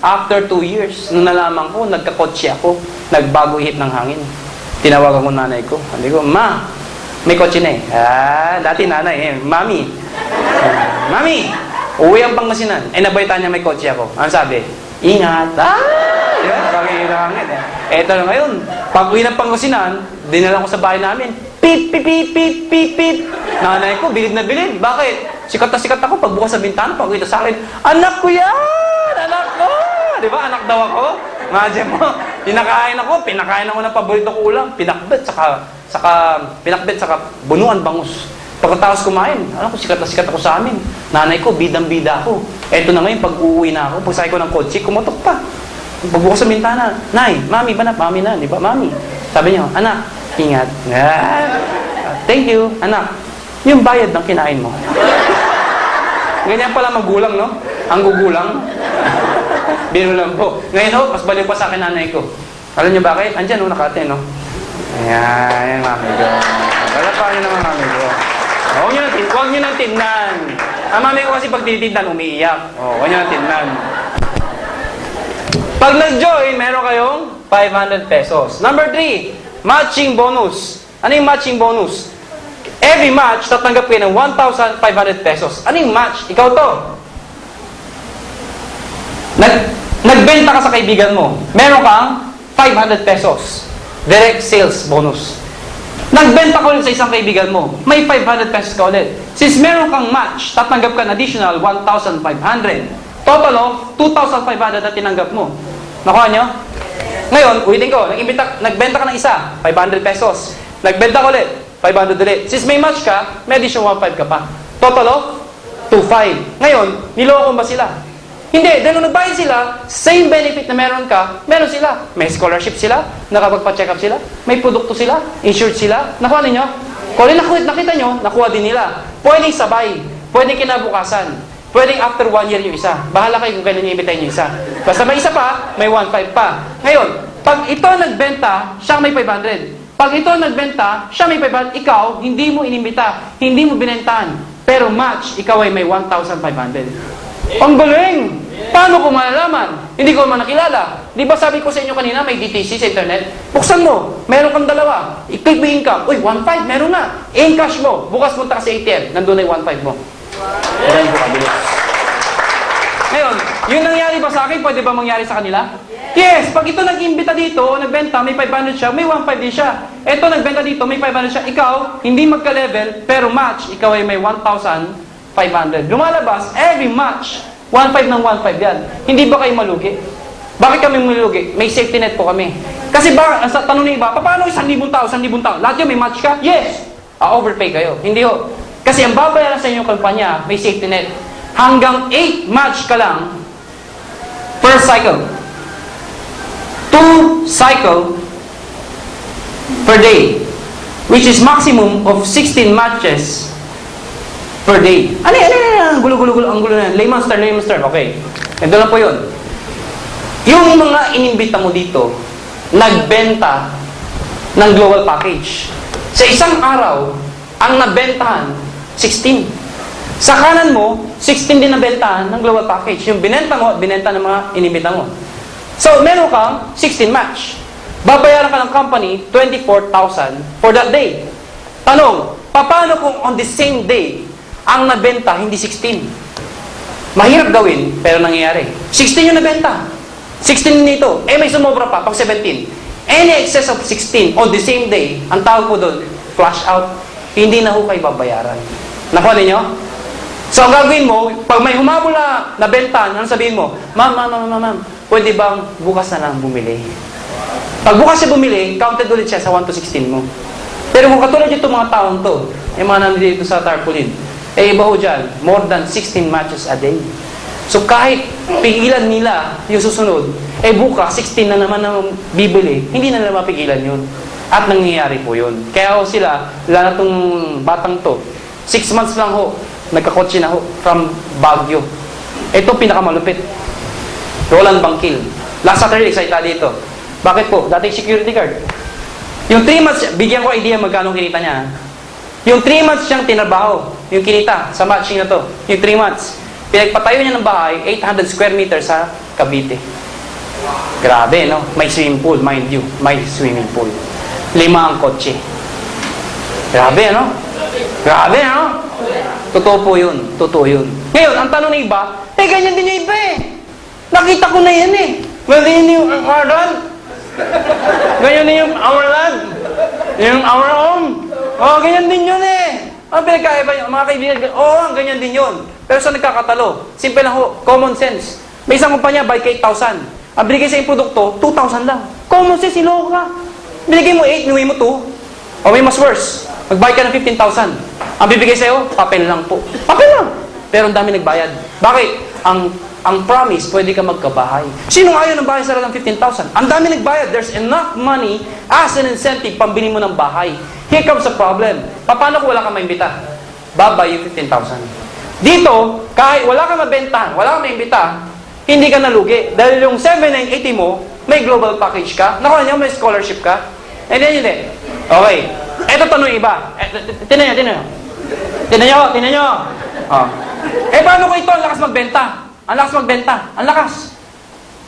After 2 years, nung nalaman ko, nagkakotse ako. Nagbago ihip ng hangin. Tinawagan ko nanay ko. Sabi ko, Ma, may kotse na eh. Dati nanay eh. Mami. Mami, uwi ang Pangasinan. Nabalita niya may kotse ako. Ano sabi? Ingat. Diba? Nakakihangin eh. Eto na ngayon. Pag uwi ng Pangasinan, dinala ko sa bahay namin. Pip, pip, pip, pip, pip, pip. Nanay ko, bilid na bilid. Bakit? Sikat na sikat ako. Pagbukas sa bintana, pag-uwi sa akin, anak ko yan! Anak ko! Di ba? Anak daw ako. Imagine mo, pinakain ako ng paborito ko ulam. Pinakbet, saka bunuan bangus. Pagkatapos kumain, alam ko, sikat na sikat ako sa amin. Nanay ko, bidang-bida ako. Eto na ngayon, pag uuwi na ako, pagsakay ko ng kotse, kumotok pa. Pagbukas sa bintana, Nay, Mami ba na? Mami na, di ba? Mami. Sabi niyo, anak, ingat. Thank you, anak. Yung bayad ng kinain mo. Ganyan pala magulang, no? Ang gugulang. Biro lang po. Ngayon, mas baliw pa sa akin nanay ko. Alam niyo bakit? Andiyan, nakate, no? Ayan, Mami ko. Wala pa niyo naman, Mami ko. Huwag niyo nang tinnan. Ang Mami ko kasi pag tinitindan, umiiyak. Huwag niyo nang tinnan. Pag nag-join, meron kayong 500 pesos. Number 3, matching bonus. Ano yung matching bonus? Every match, tatanggap kayo ng 1,500 pesos. Ano yung match? Ikaw to. Nagbenta ka sa kaibigan mo. Meron kang 500 pesos. Direct sales bonus. Nagbenta ka ulit sa isang kaibigan mo. May 500 pesos ka ulit. Since meron kang match, tatanggap ka ng additional 1,500. Total of 2,500 na tinanggap mo. Nakuha nyo? Ngayon, ulitin ko. Nagbenta ka ng isa, 500 pesos. Nagbenta ka ulit, 500 ulit. Since may match ka, may additional 1,500 ka pa. Total of 2,500. Ngayon, niloko ba sila? Hindi. Dahil nung nagbayad sila, same benefit na meron ka, meron sila. May scholarship sila, nakapagpa-check up sila, may produkto sila, insured sila. Nakuha ninyo? Kung nakita nyo, nakuha din nila. Pwedeng sabay, pwedeng kinabukasan. Pwedeng after 1 year yung isa. Bahala kayo kung kailan nyo imitayin yung isa. Basta may isa pa, may 1,500 pa. Ngayon, pag ito nagbenta, siya may 500. Pag ito nagbenta, siya may 500. Ikaw, hindi mo inimbita. Hindi mo binentahan. Pero match, ikaw ay may 1,500. Ang galing! Paano ko malalaman? Hindi ko naman nakilala. Di ba sabi ko sa inyo kanina, may DTC sa internet? Buksan mo. Meron kang dalawa. I-click mo yung income. Uy, 1,500, meron na. In-cash mo. Bukas punta ka sa ATM. Nandun na yung 1,500 mo. Ngayon, yung nangyari ba sa akin, pwede ba mangyari sa kanila? Yes! Pag ito nag-imbita dito, nagbenta, may 500 siya, may 1,500 din siya. Ito nagbenta dito, may 500 siya. Ikaw, hindi magka-level, pero match, ikaw ay may 1,500. Lumalabas, every match, 1,500 ng 1,500 yan. Hindi ba kayo malugi? Bakit kami malugi? May safety net po kami. Kasi ba, sa tanong ng iba, paano 1,000 tao, 1,000 tao? Lahat yun, may match ka? Yes! Overpay kayo. Hindi ho. Kasi ang babayaran sa inyong kumpanya, may safety net. Hanggang 8 match ka lang per cycle. 2 cycle per day. Which is maximum of 16 matches per day. Ano? Gulo. Ang gulo na. Layman's term. Okay. Ito lang po yun. Yung mga inimbita mo dito, nagbenta ng global package. Sa isang araw, ang nabentahan, 16. Sa kanan mo, 16 din nabentahan ng global package. Yung binenta mo at binenta ng mga inimbita mo. So, meron kang 16 match. Babayaran ka ng company 24,000 for that day. Tanong, paano kung on the same day, ang nabenta hindi 16? Mahirap gawin, pero nangyayari. 16 yung nabenta. 16 nito. May sumobra pa, pag 17. Any excess of 16 on the same day, ang tawag po doon, flash out. Hindi na ho kayo babayaran. Nakuha ninyo? So, ang gagawin mo, pag may humabol na nabenta, ano sabihin mo? Ma'am, pwede bang bukas na lang bumili? Pag bukas siya bumili, counted ulit siya sa 1 to 16 mo. Pero kung katulad itong mga taong to, yung mga nandito sa tarpaulin, iba ho dyan, more than 16 matches a day. So, kahit pigilan nila yung susunod, bukas, 16 na naman ang bibili, hindi na nila mapigilan yun. At nangyayari po yun. Kaya ho sila, lalo na itong batang to, 6 months lang ho, nagkakotse na ho from Baguio. Ito pinakamalupit. Roland Bangkil. Last Saturday, excited dito. Bakit po? Dating security guard. Yung 3 months, bigyan ko idea magkano kinita niya. Yung 3 months siyang tinrabaho, yung kinita sa matching na to, yung 3 months. Pinagpatayo niya ng bahay, 800 square meters sa Cavite. Grabe, no? May swimming pool, mind you. May swimming pool. 5 ang kotse. Grabe, ano? Grabe, ano? Totoo po yun. Totoo yun. Ngayon, ang tanong ng iba, ganyan din yung iba eh. Nakita ko na yan eh. Ganyan din yung Arnold. Ganyan din yung our land. Yung our home. Ganyan din yun eh. Ang pinagkaiba nyo, mga kaibigan, ganyan din yun. Pero sa nagkakatalo, simple lang ho, common sense. May isang kumpanya, buy ka 8,000. Ang binigay sa yung produkto, 2,000 lang. Common sense, iloko ka. Binigay mo 8, inuwi mo 2. O may mas worse, mag-buy ka ng 15,000. Ang bibigay sa'yo, papel lang po. Papel lang. Pero ang dami nagbayad. Bakit? Ang promise, pwede ka magkabahay. Sinong ayaw ng bahay sa ng 15,000? Ang dami nagbayad. There's enough money as an incentive pambili mo ng bahay. Here comes the problem. Paano kung wala kang maimbita? Babay yung 15,000. Dito, kahit wala kang mabenta, wala kang maimbita, hindi ka nalugi. Dahil yung 7,980 mo, may global package ka. Nakuha niyo, may scholarship ka. Hindi. Okay. Eto tanong iba. Tinan nyo. Paano ko ito? Ang lakas magbenta. Ang lakas.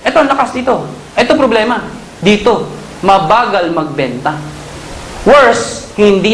Ito, ang lakas dito. Ito problema. Dito, mabagal magbenta. Worse, hindi